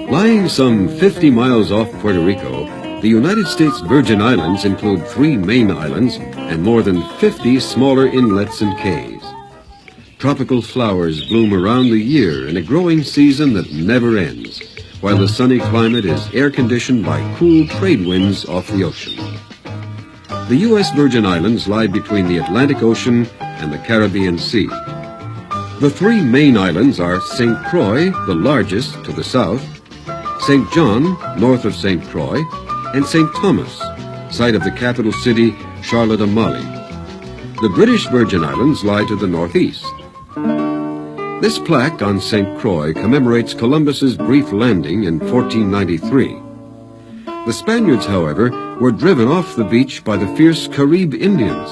Lying some 50 miles off Puerto Rico, the United States Virgin Islands include 3 main islands and more than 50 smaller inlets and cays. Tropical flowers bloom around the year in a growing season that never ends, while the sunny climate is air-conditioned by cool trade winds off the ocean. The U.S. Virgin Islands lie between the Atlantic Ocean and the Caribbean Sea. The 3 main islands are St. Croix, the largest, to the south, St. John, north of St. Croix, and St. Thomas, site of the capital city, Charlotte Amalie. The British Virgin Islands lie to the northeast. This plaque on St. Croix commemorates Columbus's brief landing in 1493. The Spaniards, however, were driven off the beach by the fierce Carib Indians,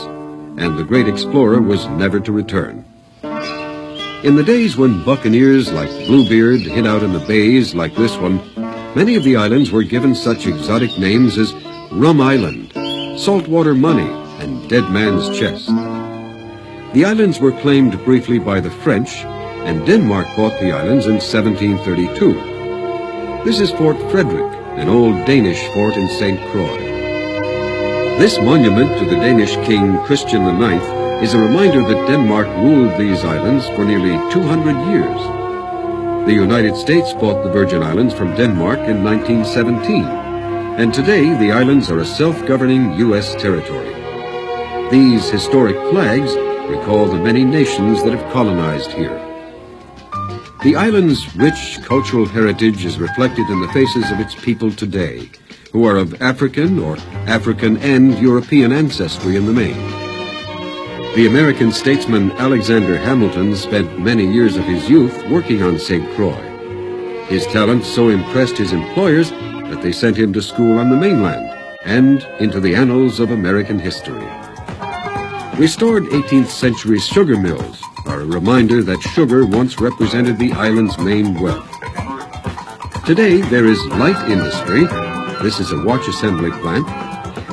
and the great explorer was never to return. In the days when buccaneers like Bluebeard hid out in the bays like this one, many of the islands were given such exotic names as Rum Island, Saltwater Money, and Dead Man's Chest. The islands were claimed briefly by the French, and Denmark bought the islands in 1732. This is Fort Frederick, an old Danish fort in St. Croix. This monument to the Danish king Christian IX is a reminder that Denmark ruled these islands for nearly 200 years. The United States bought the Virgin Islands from Denmark in 1917, and today the islands are a self-governing U.S. territory. These historic flags recall the many nations that have colonized here. The island's rich cultural heritage is reflected in the faces of its people today, who are of African or African and European ancestry in the main. The American statesman Alexander Hamilton spent many years of his youth working on St. Croix. His talent so impressed his employers that they sent him to school on the mainland and into the annals of American history. Restored 18th century sugar mills are a reminder that sugar once represented the island's main wealth. Today there is light industry, this is a watch assembly plant,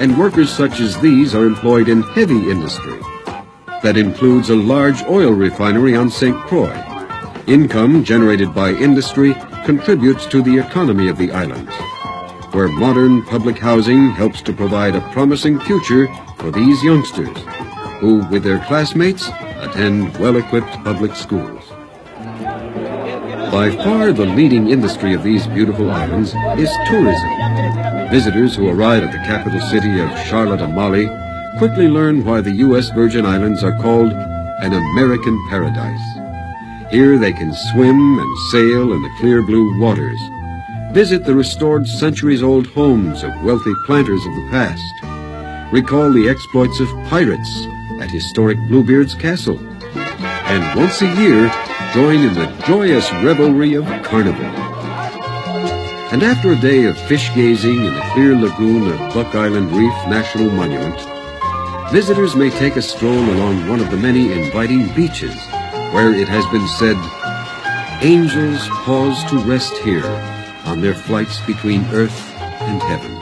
and workers such as these are employed in heavy industry. That includes a large oil refinery on St. Croix. Income generated by industry contributes to the economy of the islands, where modern public housing helps to provide a promising future for these youngsters, who, with their classmates, attend well-equipped public schools. By far the leading industry of these beautiful islands is tourism. Visitors who arrive at the capital city of Charlotte Amalie quickly learn why the U.S. Virgin Islands are called an American paradise. Here they can swim and sail in the clear blue waters, visit the restored centuries-old homes of wealthy planters of the past, recall the exploits of pirates at historic Bluebeard's castle, and once a year join in the joyous revelry of Carnival. And after a day of fish gazing in the clear lagoon of Buck Island Reef National Monument, visitors may take a stroll along one of the many inviting beaches where it has been said, angels pause to rest here on their flights between earth and heaven.